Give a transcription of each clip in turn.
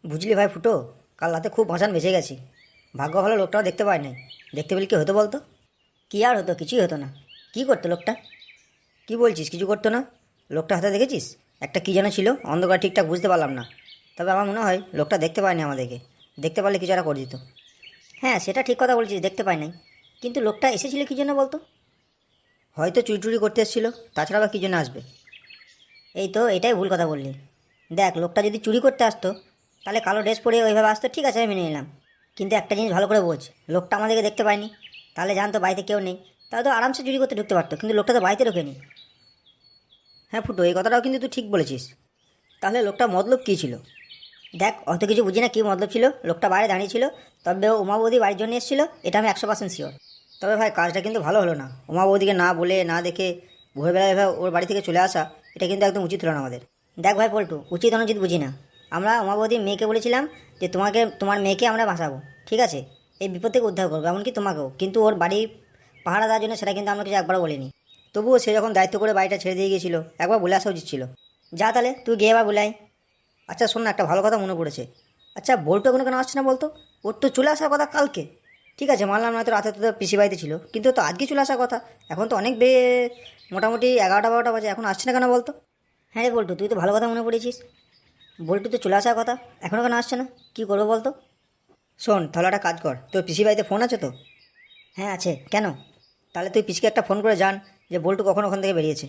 বুঝলি ভাই ফুটো, কাল রাতে খুব ভাসান বেঁচে গেছি। ভাগ্য ভালো লোকটাও দেখতে পাই নাই। দেখতে পেলে কি হতো বলতো? কি আর হতো, কিছুই হতো না। কি করতো লোকটা? কি বলছিস, কিছু করতো না? লোকটা হাতে দেখেছিস? একটা কী যেন ছিল, অন্ধকার ঠিকঠাক বুঝতে পারলাম না। তবে আমার মনে হয় লোকটা দেখতে পায়নি আমাদেরকে। দেখতে পারলে কিছু একটা করে দিত। হ্যাঁ, সেটা ঠিক কথা বলছিস, দেখতে পাই নাই। কিন্তু লোকটা এসেছিল কী জন্য বলতো? হয়তো চুরি টুরি করতে এসেছিলো, তাছাড়া বা কী জন্য আসবে? এই তো এটাই ভুল কথা বললি। দেখ, লোকটা যদি চুরি করতে আসতো তাহলে কালো ড্রেস পরে ওইভাবে আসতো, ঠিক আছে, আমি মেনে নিলাম। কিন্তু একটা জিনিস ভালো করে বোঝ, লোকটা আমাদেরকে দেখতে পায়নি। তাহলে জানতো বাড়িতে কেউ নেই, তাহলে তো আরামসে চুরি করতে ঢুকতে পারতো, কিন্তু লোকটা তো বাড়িতে ঢোকেনি। হ্যাঁ ফুটো, এই কথাটাও কিন্তু তুই ঠিক বলেছিস। তাহলে লোকটা মতলব কী ছিল? দেখ, অত কিছু বুঝি না কী মতলব ছিল। লোকটা বাইরে দাঁড়িয়ে ছিল, তবে ও উমা বৌদি বাড়ির জন্য এসেছিলো, এটা আমি 100% শিওর। তবে ভাই, কাজটা কিন্তু ভালো হলো না। উমা বৌদিকে না বলে না দেখে ভোরবেলায় এভাবে ওর বাড়ি থেকে চলে আসা, এটা কিন্তু একদম উচিত হলো না আমাদের। দেখ ভাই পল্টু, উচিত অনুচিত বুঝি না। আমরা উমা বৌদির মেয়েকে বলেছিলাম যে তোমার মেয়েকে আমরা বাঁচাবো, ঠিক আছে, এই বিপদ থেকে উদ্ধার করবো, এমনকি তোমাকেও। কিন্তু ওর বাড়ি পাহারা দেওয়ার জন্য সেটা কিন্তু আমরা কিছু একবারও বলিনি। তবুও সে যখন দায়িত্ব করে বাড়িটা ছেড়ে দিয়ে গিয়েছিল, একবার বলে আসা উচিত ছিল। যা তাহলে তুই গিয়ে এবার বলে আয়। আচ্ছা শোন না, একটা ভালো কথা মনে পড়েছে। আচ্ছা, বল্টু এখনো কেন আসছে না বলতো? ওর তো চলে আসার কথা কালকে। ঠিক আছে, মানলাম না, তো রাতে তো পিসি বাড়িতে ছিল, কিন্তু তো আজকে চলে আসার কথা। এখন তো অনেক মোটামুটি 11টা 12টা বাজে, এখন আসছে না কেন বলতো? হ্যাঁ রে বল্টু, তুই তো ভালো কথা মনে পড়েছিস। বল্টু তো চলে আসার কথা, এখনও কেন আসছে না? কী করবো বলতো? শোন, তাহলে একটা কাজ কর, তোর পিসি বাড়িতে ফোন আছে তো? হ্যাঁ আছে, কেন? তাহলে তুই পিসিকে একটা ফোন করে জান যে বল্টু কখন ওখান থেকে বেরিয়েছে।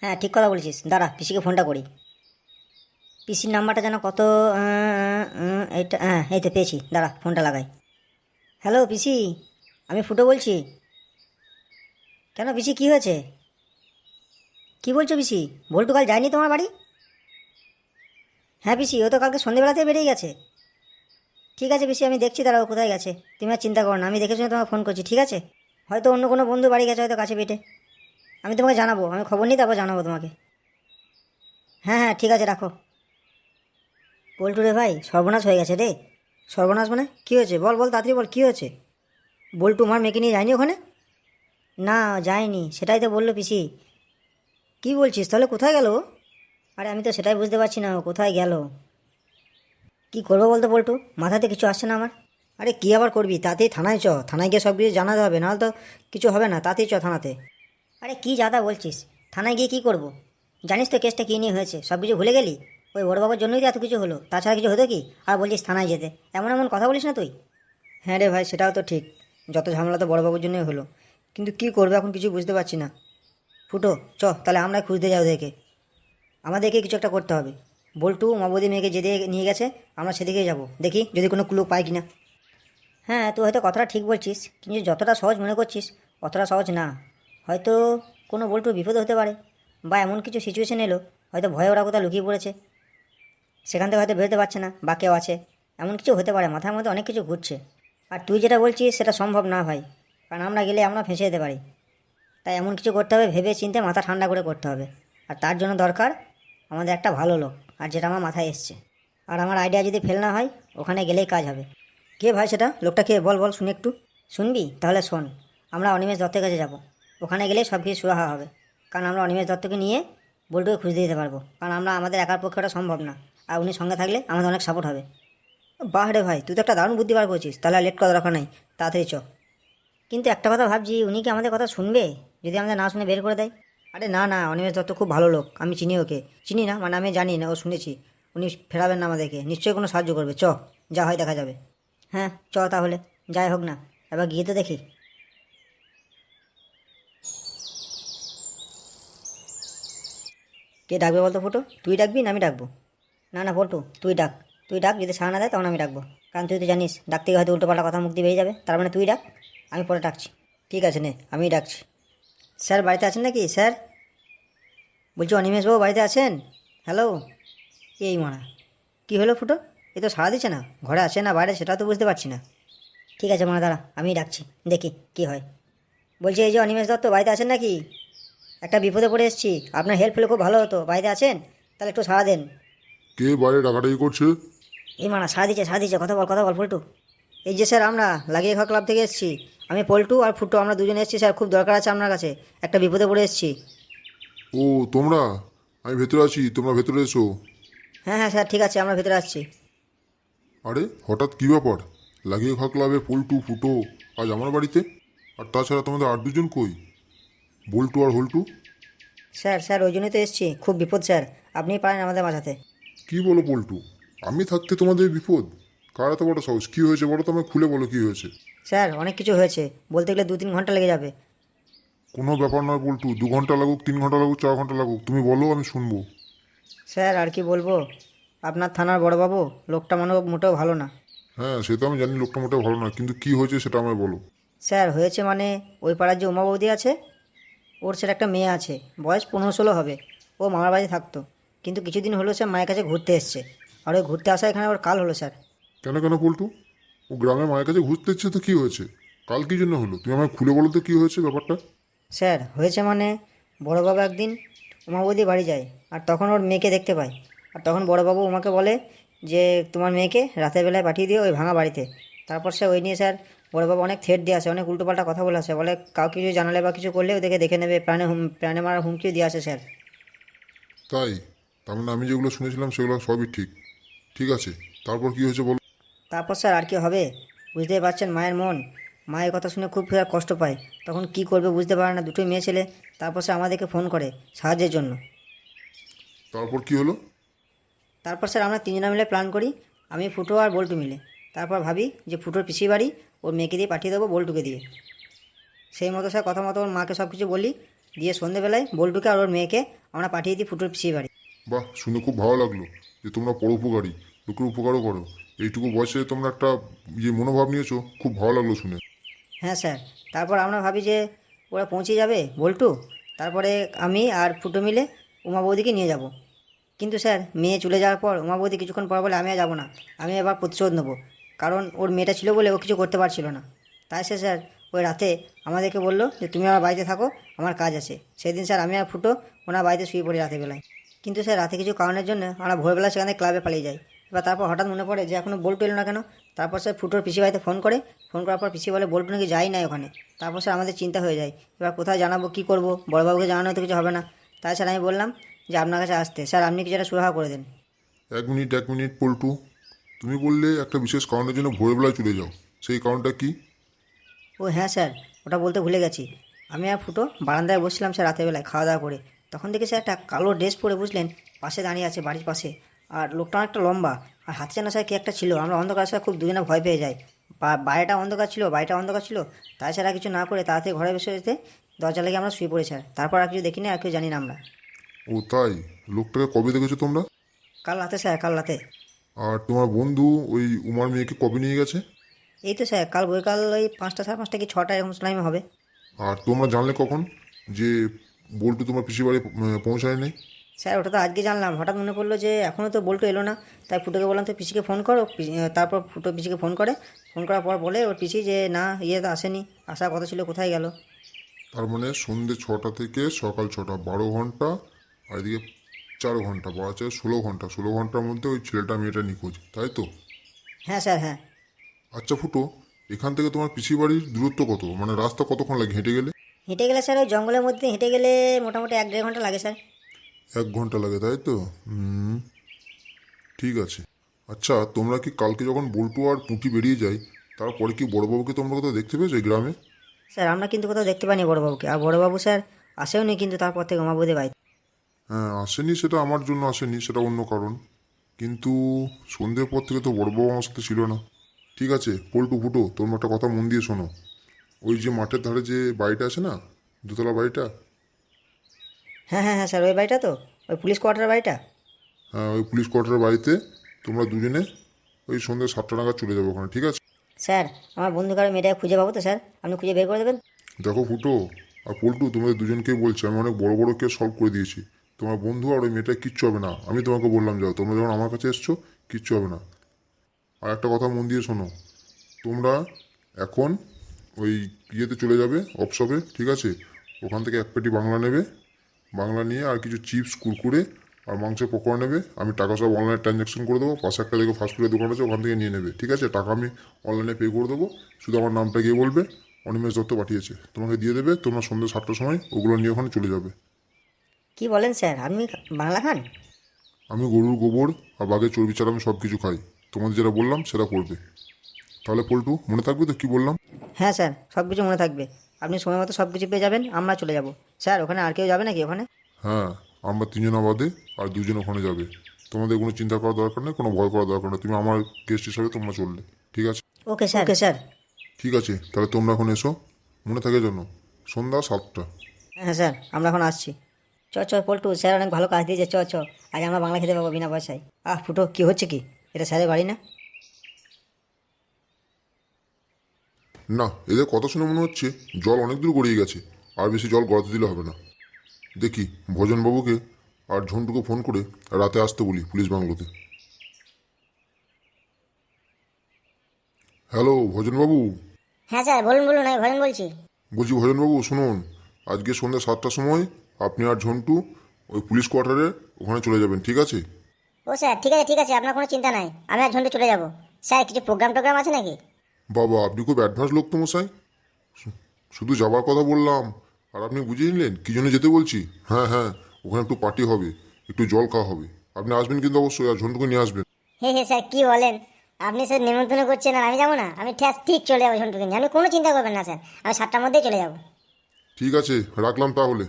হ্যাঁ ঠিক কথা বলেছিস, দাঁড়া পিসিকে ফোনটা করি। পিসির নাম্বারটা যেন কত? এইটা, হ্যাঁ এই তো পেয়েছি, দাঁড়া ফোনটা লাগাই। হ্যালো পিসি, আমি ফুটো বলছি। কেন পিসি, কী হয়েছে? কী বলছো পিসি? বল্টু কাল যায়নি তোমার বাড়ি? হ্যাঁ পিসি, ও তো কালকে সন্ধ্যেবেলাতেই বেরিয়ে গেছে। ঠিক আছে পিসি, আমি দেখছি দাঁড়াও কোথায় গেছে। তুমি আর চিন্তা করো না, আমি দেখে শুনে তোমাকে ফোন করছি, ঠিক আছে? হয়তো অন্য কোনো বন্ধু বাড়ি গেছে, হয়তো কাছে পিঠে। আমি তোমাকে জানাবো, আমি খবর নিই, তারপর জানাবো তোমাকে। হ্যাঁ হ্যাঁ ঠিক আছে, রাখো। পল্টু রে ভাই, সর্বনাশ হয়ে গেছে রে। সর্বনাশ মানে কী হয়েছে? বল বল, তাড়াতাড়ি বল, কী হয়েছে? বল্টু আমার মেয়েকে নিয়ে যায়নি ওখানে? না যায়নি, সেটাই তো বললো পিসি। কী বলছিস? তাহলে কোথায় গেল ও? আরে আমি তো সেটাই বুঝতে পারছি না, ও কোথায় গেল। কী করবো বলতো পল্টু, মাথাতে কিছু আসছে না আমার। আরে কী আবার করবি, তাতেই থানায় চ, থানায় গিয়ে সব কিছু জানাতে হবে, নাহলে তো কিছু হবে না, তাতেই চ থানাতে। আরে কী যাতা বলছিস, থানায় গিয়ে কী করব? জানিস তো কেসটা কী নিয়ে হয়েছে, সব কিছু ভুলে গেলি? ওই বড় বাবার জন্যই তো এত কিছু হলো, তাছাড়া কিছু হতো কি? আর বলছিস থানায় যেতে, এমন এমন কথা বলিস না তুই। হ্যাঁ রে ভাই, সেটাও তো ঠিক। যত ঝামেলা তো বড়বাবুর জন্যই হলো। কিন্তু কী করবে এখন, কিছু বুঝতে পারছি না। ফুটো, চ তাহলে আমরা খুঁজতে যাই ওদেরকে। আমাদেরকে কিছু একটা করতে হবে। বল্টু মাবদি মেয়েকে যেদিকে নিয়ে গেছে, আমরা সেদিকেই যাব, দেখি যদি কোনো ক্লু পাই কিনা। হ্যাঁ তুই হয়তো কথাটা ঠিক বলছিস, কিন্তু যতটা সহজ মনে করছিস অতটা সহজ না। হয়তো কোনো বল্টুর বিপদ হতে পারে, বা এমন কিছু সিচুয়েশন এলো, হয়তো ভয়ে ওরা কোথাও লুকিয়ে পড়েছে, সেখান থেকে হয়তো বেরোতে পারছে না, বা কেউ আছে। এমন কিছু হতে পারে, মাথার মধ্যে অনেক কিছু ঘুরছে। আর তুই যেটা বলছিস সেটা সম্ভব না ভাই, কারণ আমরা গেলে আমরা ফেঁসে যেতে পারি। তাই এমন কিছু করতে হবে, ভেবে চিন্তে মাথা ঠান্ডা করে করতে হবে। আর তার জন্য দরকার আমাদের একটা ভালো লোক, আর যেটা আমার মাথায় এসছে। আর আমার আইডিয়া যদি ফেল না হয়, ওখানে গেলেই কাজ হবে। কে ভাই সেটা? লোকটা কে? বল বল, শুনি একটু। শুনবি? তাহলে শোন। আমরা অনিমেষ দত্তের কাছে যাব। ওখানে গেলেই সব কিছু সুরাহা হবে। কারণ আমরা অনিমেষ দত্তকে নিয়ে বল্টুকে খুঁজতে দিতে পারবো, কারণ আমাদের একার পক্ষে ওটা সম্ভব না। আর উনি সঙ্গে থাকলে আমাদের অনেক সাপোর্ট হবে। বাহ রে ভাই, তুই তো একটা দারুণ বুদ্ধি বার করছিস। তাহলে লেট করা দরকার নাই, তাড়াতাড়ি চ। কিন্তু একটা কথা ভাবছি, উনি কি আমাদের কথা শুনবে যদি আমাদের না শুনে বের করে দেয়? আরে না না, অনিমেষ দত্ত খুব ভালো লোক, আমি চিনি ওকে। চিনি না মানে আমি জানি না, ও শুনেছি। উনি ফেরাবেন না আমাদেরকে, নিশ্চয়ই কোনো সাহায্য করবে। চ, যা হয় দেখা যাবে। হ্যাঁ চ তাহলে, যাই হোক না, এবার গিয়ে তো দেখি। কে ডাকবে বলতো ফুটো? তুই ডাকবি না আমি ডাকবো? না না পল্টু, তুই ডাক। তুই ডাক, যদি সাড়া না দেয় তখন আমি ডাকবো। কারণ তুই তো জানিস, ডাকতে গিয়ে হয়তো উল্টোপাল্টা কথা মুখ দিয়ে বেরিয়ে যাবে, তার মানে তুই ডাক, আমি পরে ডাকছি। ঠিক আছে নে, আমিই ডাকছি। স্যার বাড়িতে আছেন নাকি স্যার? বলছি অনিমেষবাবু বাড়িতে আছেন? হ্যালো। এই মারা, কী হলো ফুটো? এ তো সাড়া দিচ্ছে না, ঘরে আছে না বাইরে সেটা তো বুঝতে পারছি না। ঠিক আছে মারা, দাঁড়া আমিই ডাকছি, দেখি কি হয়। বলছি এই যে অনিমেষ দত্ত বাড়িতে আছেন নাকি? একটা বিপদে পড়ে এসেছি, আপনার হেল্প হলে খুব ভালো হতো। বাড়িতে আছেন? তাহলে একটু সাড়া দেন। কে বাইরে ডাকাডাকি করছে? এই মারা, সাড়া দিচ্ছে, কথা বল পল্টু। এই যে স্যার, আমরা লাগিয়ে খাওয়া ক্লাব থেকে এসেছি। আমি পল্টু আর ফুটো, আমরা দুজনে এসেছি স্যার, খুব দরকার আছে আপনার কাছে, একটা বিপদে পড়ে এসেছি। ও তোমরা, আমি ভেতরে আছি, তোমরা ভেতরে এসো। হ্যাঁ হ্যাঁ স্যার, ঠিক আছে, আমরা ভেতরে আসছি। আরে হঠাৎ কী ব্যাপার? লাগিয়ে খাওয়া ক্লাবে পল্টু ফুটো আজ আমার বাড়িতে? আর তাছাড়া তোমাদের আর দুজন কই? বল্টু আর হল্টু? স্যার স্যার ওই জন্যই তো এসেছি, খুব বিপদ স্যার, আপনিই পারেন আমাদের বাঁচাতে। কি বলো পল্টু? আমি থাকতে তোমাদের বিপদ? কার এত বড় সাহস? কী হয়েছে বলো তো, আমায় খুলে বলো কী হয়েছে। স্যার অনেক কিছু হয়েছে, বলতে গেলে 2-3 ঘন্টা লেগে যাবে। কোনো ব্যাপার নয় পল্টু, 2 ঘন্টা লাগুক, 3 ঘন্টা লাগুক, 4 ঘন্টা লাগুক, তুমি বলো, আমি শুনবো। স্যার আর কি বলবো, আপনার থানার বড়বাবু লোকটা মোটেও ভালো না। হ্যাঁ, সে তো আমি জানি লোকটা মোটেও ভালো না, কিন্তু কি হয়েছে সেটা আমায় বলো। স্যার হয়েছে মানে, ওই পাড়ার যে উমা বৌদি আছে, ওর স্যার একটা মেয়ে আছে, বয়স 15-16 হবে। ও মামার বাড়ি থাকতো, কিন্তু কিছুদিন হলো স্যার মায়ের কাছে ঘুরতে এসছে। আর ওই ঘুরতে আসা এখানে ওর কাল হলো স্যার। কেন কেন পল্টু? ও গ্রামের মায়ের কাছে ঘুরতে ইচ্ছে তো কি হয়েছে? কাল কি জন্য হলো তুমি আমায় খুলে বলো তো, কি হয়েছে ব্যাপারটা। স্যার হয়েছে মানে, বড়োবাবু একদিন উমা বৌদি বাড়ি যায়, আর তখন ওর মেয়েকে দেখতে পায়। আর তখন বড়োবাবু উমাকে বলে যে তোমার মেয়েকে রাতের বেলায় পাঠিয়ে দিও ওই ভাঙা বাড়িতে। তারপর সে ওই নিয়ে স্যার বড়োবাবু অনেক থ্রেট দিয়ে আসে, অনেক উল্টোপাল্টা কথা বলে আসে, বলে কাউকে কিছু জানালে বা কিছু করলে ওদেরকে দেখে নেবে, প্রাণে মারার হুমকিও দিয়ে আসে স্যার। তাই? তার মানে আমি যেগুলো শুনেছিলাম সেগুলো সবই ঠিক? ঠিক আছে, তারপর কি হয়েছে বলো। তারপর স্যার আর কি হবে, বুঝতেই পারছেন মায়ের মন। মায়ের কথা শুনে খুব স্যার কষ্ট পায়, তখন কি করবে বুঝতে পারে না, দুটোই মেয়ে ছেলে। তারপর সে আমাদেরকে ফোন করে সাহায্যের জন্য। তারপর কি হলো? তারপর স্যার আমরা তিনজনে মিলে প্ল্যান করি, আমি ফুটো আর বল্টু মিলে। তারপর ভাবি যে ফুটোর পিসি বাড়ি ওর মেয়েকে দিয়ে পাঠিয়ে দেবো বল্টুকে দিয়ে। সেই মতো স্যার কথা মতো ওর মাকে সব কিছু বলি, দিয়ে সন্ধেবেলায় বল্টুকে আর ওর মেয়েকে আমরা পাঠিয়ে দিই ফুটোর পিসি বাড়ি। বাহ, শুনে খুব ভালো লাগলো যে তোমরা পরোপকারী, লোকের উপকারও করো। এইটুকু বয়সে তোমরা একটা মনোভাব নিয়েছো, খুব ভালো লাগলো শুনে। হ্যাঁ স্যার। তারপর আমরা ভাবি যে ওরা পৌঁছে যাবে বল্টু, তারপরে আমি আর ফুটো মিলে উমা বৌদিকে নিয়ে যাব। কিন্তু স্যার মেয়ে চলে যাওয়ার পর উমা বৌদি কিছুক্ষণ পর বলে আমি আর যাবো না, আমি এবার প্রতিশোধ নেবো। কারণ ওর মেয়েটা ছিল বলে ও কিছু করতে পারছিল না। তাই সে স্যার ওই রাতে আমাদেরকে বললো যে তুমি আমার বাড়িতে থাকো, আমার কাজ আছে। সেদিন স্যার আমি আর ফুটো ওনার বাড়িতে শুয়ে পড়ি রাতের বেলায়। কিন্তু স্যার রাতে কিছু কারণের জন্য আমরা ভোরবেলা সেখানে ক্লাবে পালিয়ে যাই। এবার তারপর হঠাৎ মনে পড়ে যে এখনও বল্টু এলো না কেন। তারপর স্যার ফুটোর পিসি বাড়িতে ফোন করে, ফোন করার পর পিসি বলে বল্টু নাকি যাই না ওখানে। তারপর স্যার আমাদের চিন্তা হয়ে যায়, এবার কোথায় জানাবো, কী করবো, বড়বাবুকে জানানো তো কিছু হবে না। তাই স্যার আমি বললাম যে আপনার কাছে আসতে, স্যার আপনি কিছু একটা সুরাহা করে দেন। এক মিনিট এক মিনিট পল্টু, তুমি বললে একটা বিশেষ কারণের জন্য ভোরবেলায় চলে যাও, সেই কারণটা কি? ও হ্যাঁ স্যার, ওটা বলতে ভুলে গেছি। আমি আর ফুটো বারান্দায় বসছিলাম স্যার রাতের বেলায় খাওয়া দাওয়া করে। তখন দেখি স্যার একটা কালো ড্রেস পরে বুঝলেন পাশে দাঁড়িয়ে আছে, বাড়ির পাশে। আর লোকটা অনেকটা লম্বা, আর হাতে যেন স্যার কি একটা ছিল। আমরা অন্ধকার স্যার খুব দুজনে ভয় পেয়ে যাই। বাইরেটা অন্ধকার ছিল, বাড়িটা অন্ধকার ছিল। তাই স্যার আর কিছু না করে তাড়াতাড়ি ঘরে বসে যেতে দরজা লেগে আমরা শুয়ে পড়ি স্যার। তারপর আর কিছু দেখি না, আর কিছু জানি না আমরা। ও তাই? লোকটাকে কবে দেখেছো তোমরা? কাল রাতে স্যার, কাল রাতে। আর তোমার বন্ধু ওই উমার মেয়েকে কবে নিয়ে গেছে? এই তো স্যার কাল বৈকাল ওই 5টা, 5:30 কি 6টা এরকম টাইমে হবে। আর তোমরা জানলে কখন যে বল্টু তোমার পিসি বাড়ি পৌঁছায়নি? স্যার ওটা তো আজকে জানলাম, হঠাৎ মনে পড়লো যে এখনও তো বল্টু এলো না। তাই ফুটোকে বললাম তো পিসিকে ফোন করো। তারপর ফুটো পিসিকে ফোন করে, ফোন করার পর বলে ওর পিসি যে না, ইয়ে তো আসেনি, আসার কথা ছিল, কোথায় গেল। তার মানে সন্ধ্যে 6টা থেকে সকাল 6টা, 12 ঘন্টা। আর এদিকে 4 ঘন্টা, বলা যায় 16 ঘন্টা। 16 ঘন্টার মধ্যে ওই ছেলেটা মেয়েটা নিখোঁজ, তাই তো? হ্যাঁ স্যার হ্যাঁ। আচ্ছা ফুটো, এখান থেকে তোমার পিসি বাড়ির দূরত্ব কত, মানে রাস্তা কতক্ষণ লাগে হেঁটে গেলে? হেঁটে গেলে স্যার ওই জঙ্গলের মধ্যে হেঁটে গেলে মোটামুটি 1-1.5 ঘন্টা লাগে স্যার। 1 ঘন্টা লাগে, তাই তো? হুম, ঠিক আছে। আচ্ছা, তোমরা কি কালকে যখন বল্টু আর পুঁটি বেরিয়ে যায়, তারপরে কি বড়বাবুকে তোমরা কোথাও দেখতে পেয়েছো এই গ্রামে? স্যার আমরা কিন্তু কোথাও দেখতে পাইনি বড়োবাবুকে, আর বড়োবাবু স্যার আসেও নি কিন্তু তারপর থেকে উমাবুদের বাড়িতে। হ্যাঁ, আসেনি, সেটা আমার জন্য আসেনি, সেটা অন্য কারণ। কিন্তু সন্ধ্যের পর থেকে তো বড়বাবু আমার সাথে ছিল না। ঠিক আছে পল্টু ফুটো, তোমরা একটা কথা মন দিয়ে শোনো। ওই যে মাঠের ধারে যে বাড়িটা আছে না, দোতলা বাড়িটা। হ্যাঁ হ্যাঁ হ্যাঁ স্যার, ওই বাড়িটা তো, ওই পুলিশ কোয়ার্টারের বাড়িটা। হ্যাঁ, ওই পুলিশ কোয়ার্টারের বাড়িতে তোমরা দুজনে ওই সন্ধ্যে 7টা নাগাদ চলে যাবে ওখানে, ঠিক আছে? স্যার আমার বন্ধু কারো মেয়েটাকে খুঁজে পাবো তো স্যার, আপনি খুঁজে বের করে দেবেন? দেখো ফুটো আর পল্টু, তোমাদের দুজনকেই বলছি, আমি অনেক বড় বড় কেস সলভ করে দিয়েছি। তোমার বন্ধু আর ওই মেয়েটা কিচ্ছু হবে না, আমি তোমাকে বললাম যাও, তোমরা যখন আমার কাছে এসছো কিচ্ছু হবে না। আর একটা কথা মন দিয়ে শোনো, তোমরা এখন ওই ইয়েতে চলে যাবে অফশপে, ঠিক আছে? ওখান থেকে 1 পেটি বাংলা নেবে, বাংলা নিয়ে আর কিছু চিপস কুরকুরে আর মাংসের পকোড়া নেবে। আমি টাকা সব অনলাইনে ট্রানজ্যাকশন করে দেবো, পাশে একটা দেখো ফাস্টফুডের দোকান আছে, ওখান থেকে নিয়ে নেবে, ঠিক আছে? টাকা আমি অনলাইনে পে করে দেবো, শুধু আমার নামটা গিয়ে বলবে অনিমেষ দত্ত পাঠিয়েছে, তোমাকে দিয়ে দেবে। তোমরা সন্ধ্যে 7টার সময় ওগুলো নিয়ে ওখানে চলে যাবে। কি বলেন স্যার, আপনি বাংলা খান? আমি গরুর গোবর আর বাঘের চর্বি ছাড়া আমি সব কিছু খাই। তোমাদের যেটা বললাম সেটা করবে। তাহলে পল্টু মনে থাকবে তো কী বললাম? হ্যাঁ স্যার, সব কিছু মনে থাকবে। আপনি সময় মতো সব কিছু পেয়ে যাবেন, আমরা চলে যাব। স্যার ওখানে আর কেউ যাবে নাকি ওখানে? হ্যাঁ, আমরা তিনজনা বাদে আর দুজন ওখানে যাবে। তোমাদের কোনো চিন্তা করার দরকার নেই, কোনো ভয় করার দরকার নেই। তুমি আমার গেস্ট হিসাবে তোমরা চললে, ঠিক আছে? Okay sir, okay sir. ঠিক আছে, তাহলে তোমরা এখন এসো, মনে থাকে যেন, সন্ধ্যা 7টা। হ্যাঁ স্যার, আমরা এখন আসছি। চ চ পল্টু, স্যার অনেক ভালো কাজ দিয়েছে, চ চ। আজ আমরা বাংলা খেতে পাবো বিনা পয়সায়। ফুটো, কি হচ্ছে কি? এটা স্যারের বাড়ি না? না, এদের কথা শুনে মনে হচ্ছে জল অনেক দূর গড়িয়ে গেছে, আর বেশি জল গড়াতে দিলে হবে না। দেখি ভোজনবাবুকে আর ঝন্টুকে ফোন করে রাতে আসতে বলি পুলিশ বাংলোতে। হ্যালো ভোজনবাবু। হ্যাঁ স্যার, বলুন বলুন, আমি ভজন বলছি। বলছি ভোজনবাবু শুনুন, আজকে সন্ধ্যা 7টার সময় আপনি আর ঝন্টু ওই পুলিশ কোয়ার্টারে ওখানে চলে যাবেন, ঠিক আছে? ও স্যার, ঠিক আছে ঠিক আছে, আপনার কোনো চিন্তা নাই, আমি আর ঝন্টু চলে যাব। স্যার কিছু প্রোগ্রাম আছে নাকি? বাবা, আপনি খুব অ্যাডভান্স লোক তো মশাই। শুধু যাবার কথা বললাম আর আপনি বুঝিয়ে নিলেন কী জন্য যেতে বলছি। হ্যাঁ হ্যাঁ, ওখানে একটু পার্টি হবে, একটু জল খাওয়া হবে। আপনি আসবেন কিন্তু অবশ্যই, আর ঝন্টুকে নিয়ে আসবেন। হে হে স্যার, কি বলেন? আপনি স্যার নিমন্ত্রণ করছেন আর আমি যাবো না? আমি ঠিক চলে যাবো ঝন্টুকে নিয়ে, আপনি কোনো চিন্তা করবেন না স্যার, আমি 7টার মধ্যেই চলে যাবো। ঠিক আছে, রাখলাম তাহলে।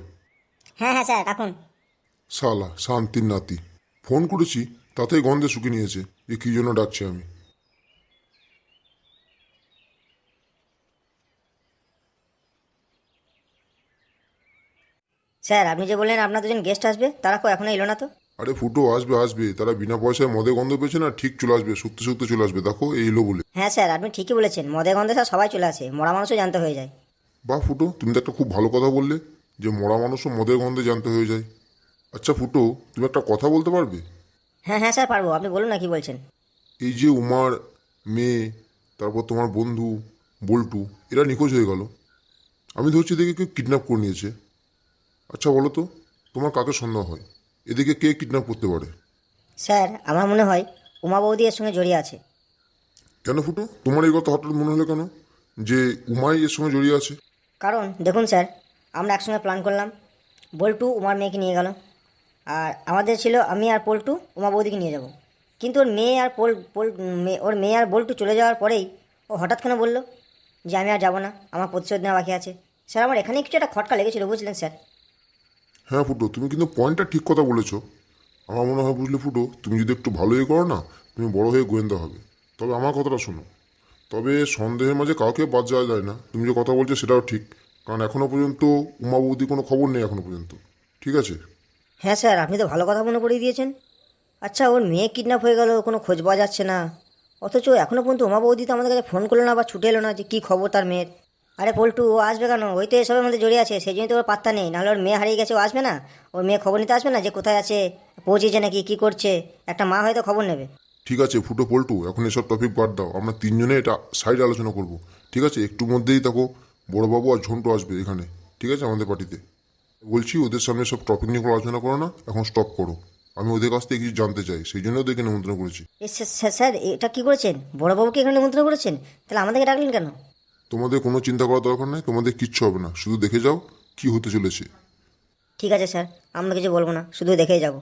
হ্যাঁ হ্যাঁ স্যার, রাখুন। শালা শান্তির নাতি, ফোন করেছি তাতেই গন্ধে শুকিয়ে নিয়েছে, এ কী জন্য ডাকছি আমি। স্যার আপনি যে বললেন আপনার দুজন গেস্ট আসবে, তারা এখনো এলো না তো? আরে ফুটো, আসবে আসবে, তারা বিনা পয়সায় মদে গন্ধ পেয়েছে না, ঠিক চলে আসবে, সত্যি সত্যি চলে আসবে, দেখো এই এলো বলে। হ্যাঁ স্যার, আপনি ঠিকই বলেছেন, মদে গন্ধে স্যার সবাই চলে আসে, মরা মানুষও জানতে হয়ে যায়। বাহ ফুটো, তুমি তো একটা খুব ভালো কথা বললে, যে মরা মানুষও মদের গন্ধে জানতে হয়ে যায়। আচ্ছা ফুটো, তুমি একটা কথা বলতে পারবে? হ্যাঁ হ্যাঁ স্যার পারবো, আপনি বলুন না কি বলছেন। এই যে উমার মেয়ে, তারপর তোমার বন্ধু বল্টু, এরা নিখোঁজ হয়ে গেল। আমি ধরছি এদিকে কেউ কিডন্যাপ করে নিয়েছে। আচ্ছা বলো তো, তোমার কাকে সন্দেহ হয়? এদিকে কে কিডন্যাপ করতে পারে? স্যার আমার মনে হয় উমা বৌদি এর সঙ্গে জড়িয়ে আছে। কেন ফুটো, তোমার এই কথা হঠাৎ মনে হলো কেন যে উমাই এর সঙ্গে জড়িয়ে আছে? কারণ দেখুন স্যার, আমরা একসঙ্গে প্ল্যান করলাম, বল্টু উমার মেয়েকে নিয়ে গেল, আর আমাদের ছিল আমি আর পল্টু উমা বৌদিকে নিয়ে যাব। কিন্তু ওর মেয়ে আর ওর মেয়ে আর বল্টু চলে যাওয়ার পরেই ও হঠাৎ কেন বললো যে আমি আর যাবো না, আমার প্রতিশোধ নেওয়া বাকি আছে। স্যার আমার এখানেই কিছু একটা খটকা লেগেছিলো, বুঝলেন স্যার? হ্যাঁ ফুটো, তুমি কিন্তু পয়েন্টটা ঠিক কথা বলেছো। আমার মনে হয় বুঝলে ফুটো, তুমি যদি একটু ভালো হয়ে করো না, তুমি বড় হয়ে গোয়েন্দা হবে। তবে আমার কথাটা শোনো, তবে সন্দেহের মাঝে কাউকে বাদ যাওয়া যায় না, তুমি যে কথা বলছো সেটাও ঠিক। কারণ এখনও পর্যন্ত উমা বৌদি কোনো খবর নেই এখনও পর্যন্ত, ঠিক আছে? হ্যাঁ স্যার, আপনি তো ভালো কথা মনে করিয়ে দিয়েছেন। আচ্ছা, ওর মেয়ে কিডন্যাপ হয়ে গেল, কোনো খোঁজ পাওয়া যাচ্ছে না, অথচ এখনও পর্যন্ত উমা বৌদি তো আমাদের কাছে ফোন করলো না বা ছুটে এলো না যে কী খবর তার মেয়ের। আরে পল্টু, ও আসবে কেন? ওই তো এসবের মধ্যে জড়িয়ে আছে, সেই জন্যই তো ওর পাত্তা নেই। নাহলে ওর মেয়ে হারিয়ে গেছে, ও আসবে না? ওর মেয়ে খবর নিতে আসবে না যে কোথায় আছে, পৌঁছেছে নাকি, কী করছে? একটা মা হয়তো খবর নেবে। ঠিক আছে ফুটো পল্টু, এখন এসব টপিক বাদ দাও, আমরা তিনজনে এটা সাইড আলোচনা করব, ঠিক আছে? একটু মধ্যেই দেখো বড়বাবু আর ঝন্টু আসবে এখানে, ঠিক আছে, আমাদের পার্টিতে। বলছি ওদের সামনে সব টপিক নিয়ে কোনো আলোচনা করো না, এখন স্টপ করো। আমি ওদের কাছ থেকে কিছু জানতে চাই, সেই জন্য ওদেরকে নিমন্ত্রণ করেছি। স্যার এটা কী করেছেন? বড়বাবুকে এখানে নিমন্ত্রণ করেছেন? তাহলে আমাদেরকে ডাকলেন কেন? তোমাদের কোনো চিন্তা করার দরকার নেই, তোমাদের কিচ্ছু হবে না, শুধু দেখে যাও কি হতে চলেছে। ঠিক আছে স্যার, আমরা কিছু বলবো না, শুধু দেখেই যাব।